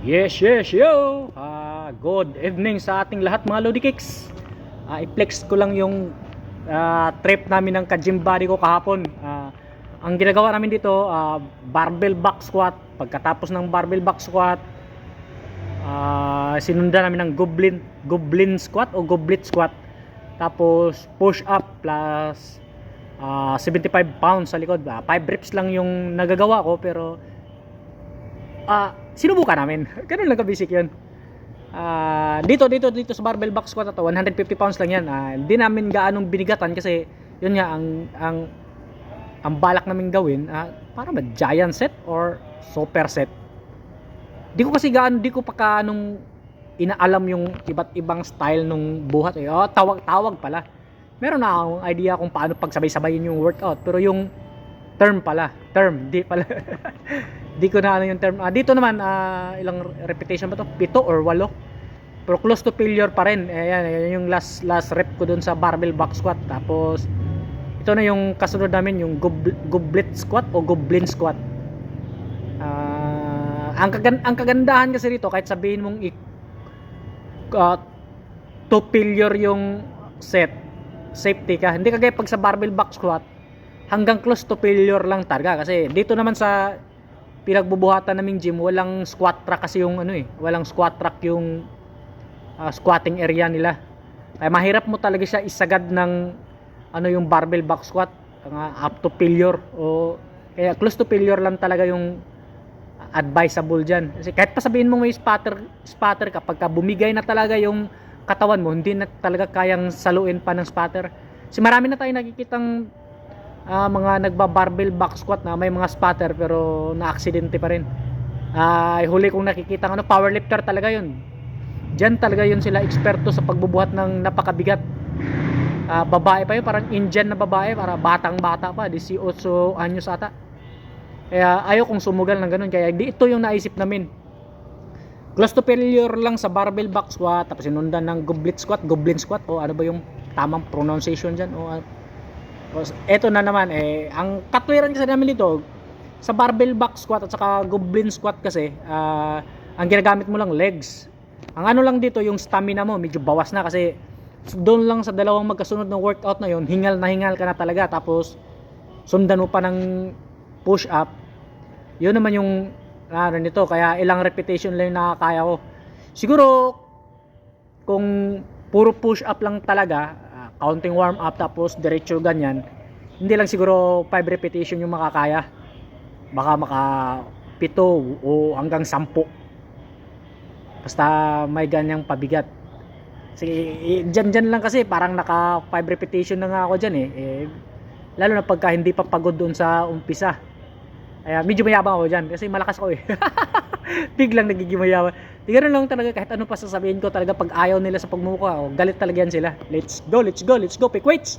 Yes, yes, yo! Good evening sa ating lahat mga Lodi Kicks. I-flex ko lang yung trip namin ng ka-gym body ko kahapon. Ang ginagawa namin dito, barbell back squat. Pagkatapos ng barbell back squat, sinundan namin ng goblin squat o goblet squat. Tapos push up plus 75 pounds sa likod. 5 reps lang yung nagagawa ko, pero sinubukan namin. Ganun lang ka-basic yun. Dito sa barbell back squat na to, 150 pounds lang yan. Hindi namin gaanong binigatan kasi yun nga ang balak namin gawin, para ba giant set or super set. Di ko pa kaanong inaalam yung iba't ibang style nung buhat eh. Tawag pala. Meron na akong idea kung paano pagsabay-sabayin yung workout, pero yung term, di pala. Di ko na ano yung term. Dito naman, ilang repetition ba to? 7 or 8. Pero close to failure pa rin. Ayan yung last rep ko dun sa barbell back squat. Tapos ito na yung kasunod namin, yung goblet squat o goblin squat. Ang kagandahan kasi dito, kahit sabihin mong to failure yung set, safety ka. Hindi kagaya pag sa barbell back squat, hanggang close to failure lang talaga. Kasi dito naman sa pinagbubuhatan naming gym, walang squat rack kasi yung walang squat rack yung squatting area nila. Kaya mahirap mo talaga siya isagad ng yung barbell back squat up to failure, o kaya close to failure lang talaga yung advisable dyan. Kasi kahit pa sabihin mo may spatter ka, pagka bumigay na talaga yung katawan mo, hindi na talaga kayang saluin pa ng spatter. Kasi marami na tayong nakikitang mga nagba-barbell back squat na may mga spatter pero na-aksidente pa rin. Huli kong nakikita powerlifter talaga yun. Diyan talaga yun sila eksperto sa pagbubuhat ng napakabigat. Babae pa yun, parang Indian na babae, para batang-bata pa, 18 anyos ata. Kaya ayaw kong sumugal ng ganun, kaya ito yung naisip namin. Close to failure lang sa barbell back squat, tapos sinundan ng goblin squat, o ano ba yung tamang pronunciation dyan, eto na naman, ang katwiran kasi namin dito sa barbell back squat at saka goblin squat kasi, ang ginagamit mo lang legs. Ang ano lang dito, yung stamina mo medyo bawas na, kasi doon lang sa dalawang magkasunod ng workout na yon, hingal ka na talaga. Tapos sundan mo pa ng push up. Yun naman yung nito, kaya ilang repetition lang yung nakakaya ko. Siguro kung puro push up lang talaga, counting warm up tapos diretso ganyan, hindi lang siguro 5 repetition yung makakaya. Baka maka 7 o hanggang 10, basta may ganyang pabigat. Sige, dyan lang kasi parang naka 5 repetition na nga ako dyan lalo na pagka hindi pa pagod doon sa umpisa. Kaya medyo mayabang ako dyan kasi malakas ako biglang nagiging mayabang. Di ganun lang talaga, kahit ano pa sasabihin ko talaga, pag ayaw nila sa pagmumukha, galit talaga yan sila. Let's go, pick weights!